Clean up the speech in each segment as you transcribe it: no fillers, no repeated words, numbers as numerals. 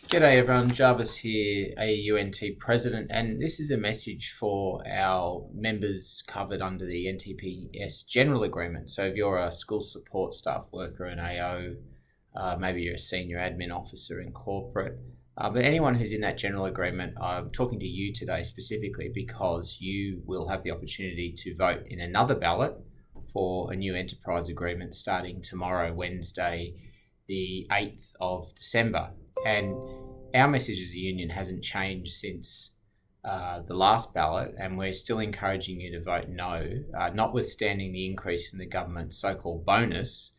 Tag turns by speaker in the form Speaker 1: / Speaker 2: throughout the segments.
Speaker 1: G'day everyone, Jarvis here, AEU NT President, and this is a message for our members covered under the NTPS General Agreement. So if you're a school support staff worker, an AO, maybe you're a senior admin officer in corporate, but anyone who's in that General Agreement, I'm talking to you today specifically because you will have the opportunity to vote in another ballot for a new enterprise agreement starting tomorrow, Wednesday, the 8th of December. And our message as a union hasn't changed since the last ballot, and we're still encouraging you to vote no, notwithstanding the increase in the government's so-called bonus.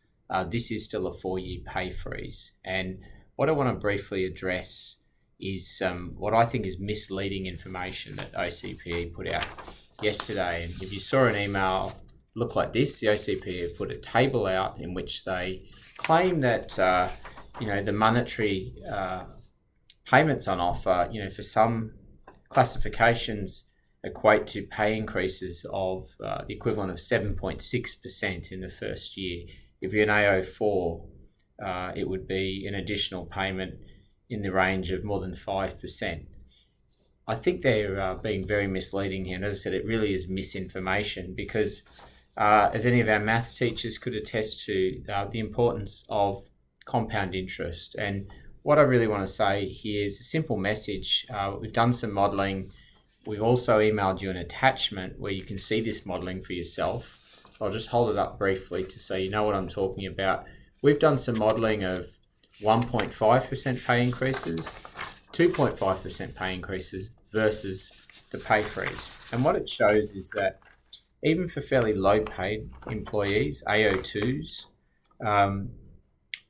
Speaker 1: This is still a 4-year pay freeze. And what I want to briefly address is what I think is misleading information that OCPE put out yesterday. And if you saw an email look like this, the OCPE have put a table out in which they claim that the monetary payments on offer, for some classifications equate to pay increases of the equivalent of 7.6% in the first year. If you're an AO4, it would be an additional payment in the range of more than 5%. I think they're being very misleading here. And as I said, it really is misinformation because as any of our maths teachers could attest to, the importance of compound interest. And what I really want to say here is a simple message. We've done some modelling. We've also emailed you an attachment where you can see this modelling for yourself. I'll just hold it up briefly so you know what I'm talking about. We've done some modelling of 1.5% pay increases, 2.5% pay increases versus the pay freeze. And what it shows is that even for fairly low paid employees, AO2s,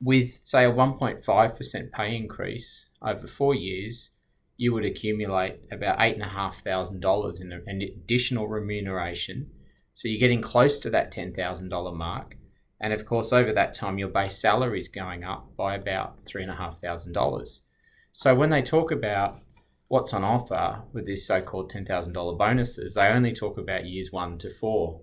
Speaker 1: with say a 1.5% pay increase over 4 years, you would accumulate about $8,500 in an additional remuneration. So you're getting close to that $10,000 mark. And of course, over that time, your base salary is going up by about $3,500. So when they talk about what's on offer with these so-called $10,000 bonuses, they only talk about years 1 to 4.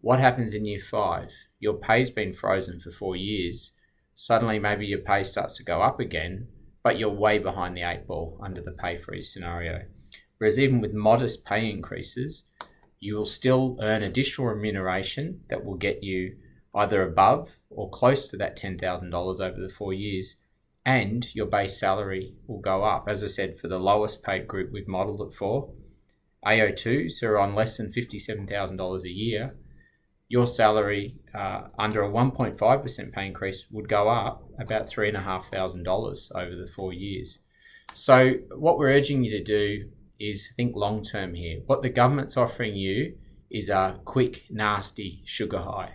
Speaker 1: What happens in year 5? Your pay's been frozen for 4 years. Suddenly maybe your pay starts to go up again, but you're way behind the 8 ball under the pay freeze scenario. Whereas even with modest pay increases, you will still earn additional remuneration that will get you either above or close to that $10,000 over the 4 years, and your base salary will go up. As I said, for the lowest paid group we've modelled it for, AO2s who are on less than $57,000 a year, your salary under a 1.5% pay increase would go up about $3,500 over the 4 years. So what we're urging you to do is think long term here. What the government's offering you is a quick, nasty sugar high.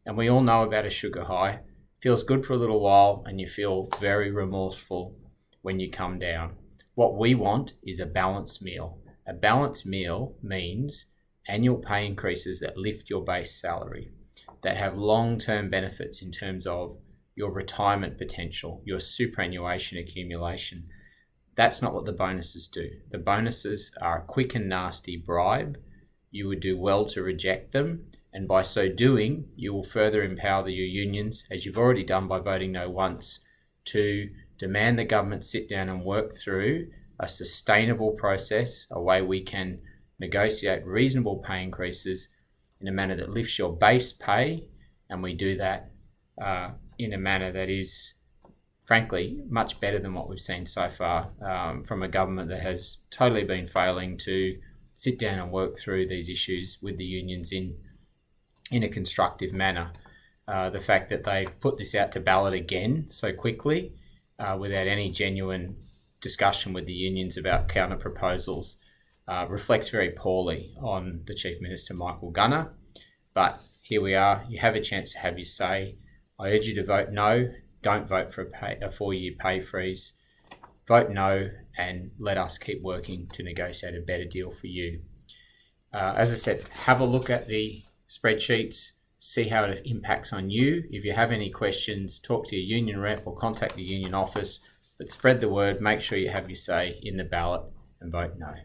Speaker 1: And we all know about a sugar high. Feels good for a little while and you feel very remorseful when you come down. What we want is a balanced meal. A balanced meal means annual pay increases that lift your base salary, that have long-term benefits in terms of your retirement potential, your superannuation accumulation. That's not what the bonuses do. The bonuses are a quick and nasty bribe. You would do well to reject them, and by so doing, you will further empower your unions, as you've already done by voting no once, to demand the government sit down and work through a sustainable process, a way we can negotiate reasonable pay increases in a manner that lifts your base pay, and we do that in a manner that is, frankly, much better than what we've seen so far from a government that has totally been failing to sit down and work through these issues with the unions in a constructive manner. The fact that they've put this out to ballot again so quickly without any genuine discussion with the unions about counter proposals reflects very poorly on the Chief Minister, Michael Gunner. But here we are. You have a chance to have your say. I urge you to vote no. Don't vote for a 4-year pay freeze. Vote no and let us keep working to negotiate a better deal for you. As I said, have a look at the spreadsheets, see how it impacts on you. If you have any questions, talk to your union rep or contact the union office. But spread the word, make sure you have your say in the ballot and vote no.